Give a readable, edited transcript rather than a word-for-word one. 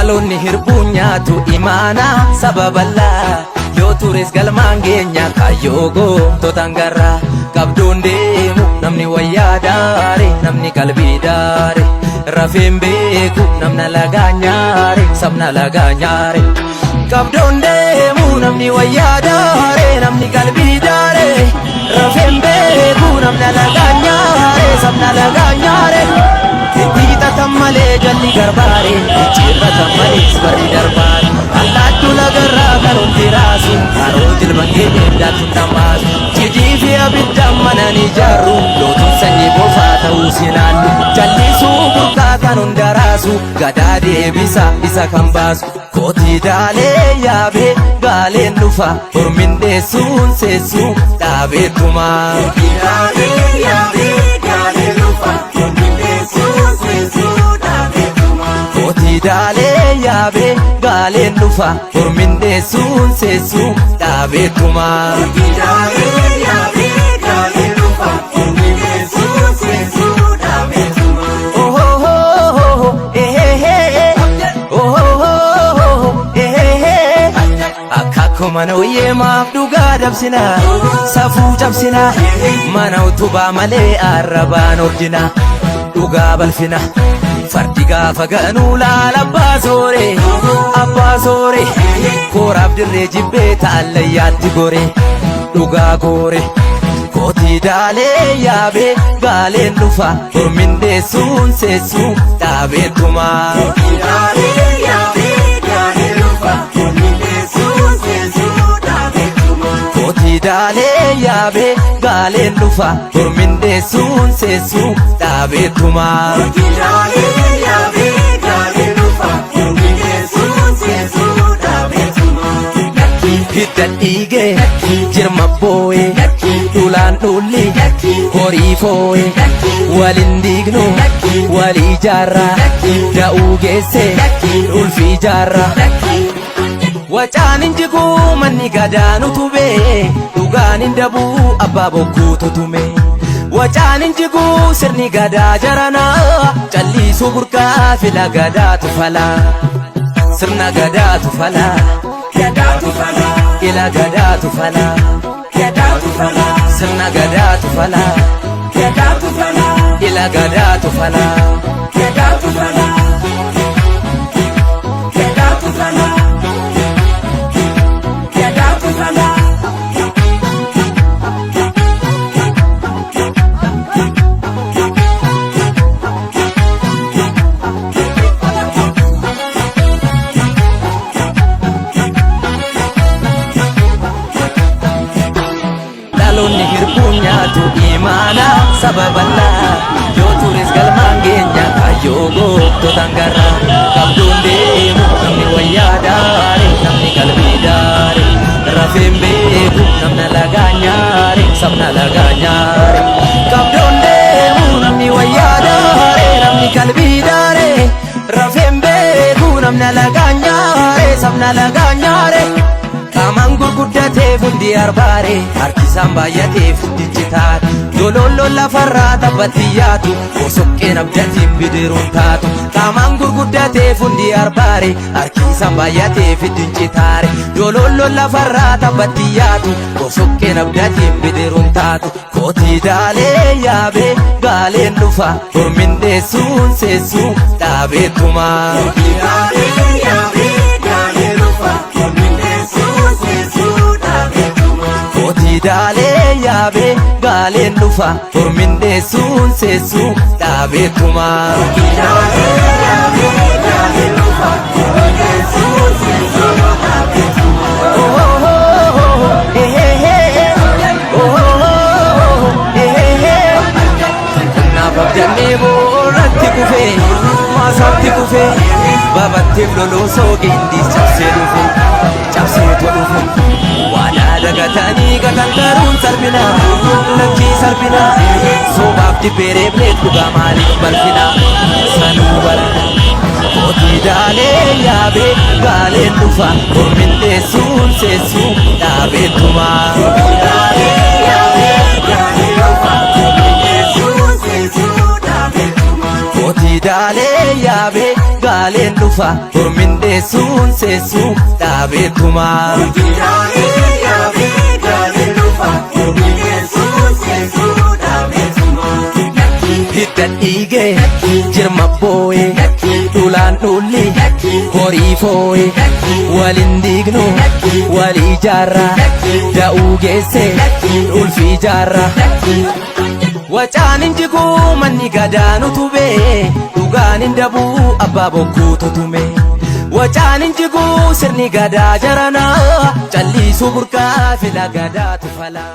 Dhaloonni hirbuu nyaatu imaana sababallaa yoo tures galmaan geenya kaayyoo gootota garraa qabduun deemu namni wayyaa daare namni qalbii daare rafeen beeku namna lagaa nyaare sabna lagaa nyaare qabduun deemu namni wayyaa daare namni qalbii daare rafeen beeku namna lagaa nyaare sabna lagaa nyaare Titatan malee jalli garbaare cirratan malees barri darbaare allaattuu lagarraa karoon tiraasu karoo jilban keenyeen daatuun dhamaasu cidii fi abiddaan manaan ijaarru lootuun sanyii bofaa ta'uu sinaallu jallisuu burqaataan hundaraasu gadaa deebisa isa kan baasu kootii daalee yaabee gaaleen dhufa ormin deessuun seessuun dhaabeettumaa kootii daalee yaabee gaaleen dhufa Kootii daalee yaabee gaaleen dhufa ormin deessuun seessuun dhaabeettumaa Kootii daalee yaabee gaaleen dhufa ormin deessuun seessuun dhaabeettumaa Akka mana wayyee maaf dhugaa dabsina safuu cabsina mana utubaa malee arrabaan orjina dhugaa balfina fardi gaafa ganuu laala abbaa soore kooraaf dirree jibbee taallayyaatti gore dhugaa goore kootii daalee yaabee gaaleen dhufa ormin deessuun seessuun dhaabeettumaa kootii daalee yaabee gaaleen dhufa ormin deessuun seessuun dhaabeettumaa kootii daalee yaabee gaaleen dhufa ormin deessuun seessuun dhaabeettumaa kootii daalee yaabee gaaleen dhufa ormin deessuun seessuun dhaabeettumaa hidda dhiigee jirma boo'ee dhulaan dhulli horii foo'ee walin diignu walii jaarraa da'uu geesse ulfii jaarraa Wacaan injiguu manni gadaan utubee dhugaan indabuu abbaa bokkuu tutume Wacaan injiguu sirni gadaa jaranaa callisuu burqaa fila gadaatu falaa sirna gadaatu falaa gadaatu falaa ila gadaatu falaa gadaatu falaa sirna gadaatu falaa gadaatu falaa ila gadaatu falaa gadaatu falaa gadaatu falaa Dhaloonni hirbuu nyaatu imaana sababallaa yoo tures galmaan geenya kaayyoo gootota garraa qabduun deemu namni wayyaa daare namni qalbii daare rafeen beeku namna lagaa nyaare sabna lagaa nyaare qabduun deemu namni wayyaa daare namni qalbii daare rafeen beeku namna lagaa nyaare sabna lagaa nyaare Kaman gurguddateef hundi arbaare harkisaan baay'ateef dijjitaat Dololloon lafarraa taphatti yaatu osoqqeen abdatiin bidiruun taatu Kaman gurguddateef hundi arbaare harkisaan baay'ateef dijjitaare Dololloon lafarraa taphatti yaatu osoqqeen abdatiin bidiruun taatu Kootii daalee yaabee gaaleen dhufa ormin deessuun seessuun dhaabeettumaa Kootii daalee yaabee gaaleen dhufa ormin Kootii daalee yaabee gaaleen dhufa ormin deessuun seessuun dhaabeettumaa Kootii daalee yaabee gaaleen dhufa ormin deessuun seessuun dhaabeettumaa Naaf abdannee boorratti kufee maasaatti kufee babatteef loloosoo gindis cabsee dhufe Waadaa dagatanii gatangaruun sarbina lakkii sarbina Soobaaf dibbeeree bileet dhugaa maaliif balfina sanuu barana Kootii daalee yaabee gaaleen dhufa ormin deessuun seessuun dhaabeettumaa Kootii daalee yaabee gaaleen dhufa ormin deessuun seessuun dhaabeettumaa Kootii Daalee yaabee gaaleen dhufa ormin deessuun seessuu dhaabeetuma. Daalee yaabee gaaleen dhufa ormin deessuun seessuu dhaabeetuma. Hidda dhiigee jirma boo'ee dhulaan dhulli horii foo'ee waliin diignu walii jaarraa da'uu geesse ulfii jaarraa. Wacaan injiguu manni gadaanu tubee dhugaan indabuu abbaa bokkuu tutume. Wacaan injiguu sirni gadaa jaranaa calliisuu burqaa fila gadaatu falaa.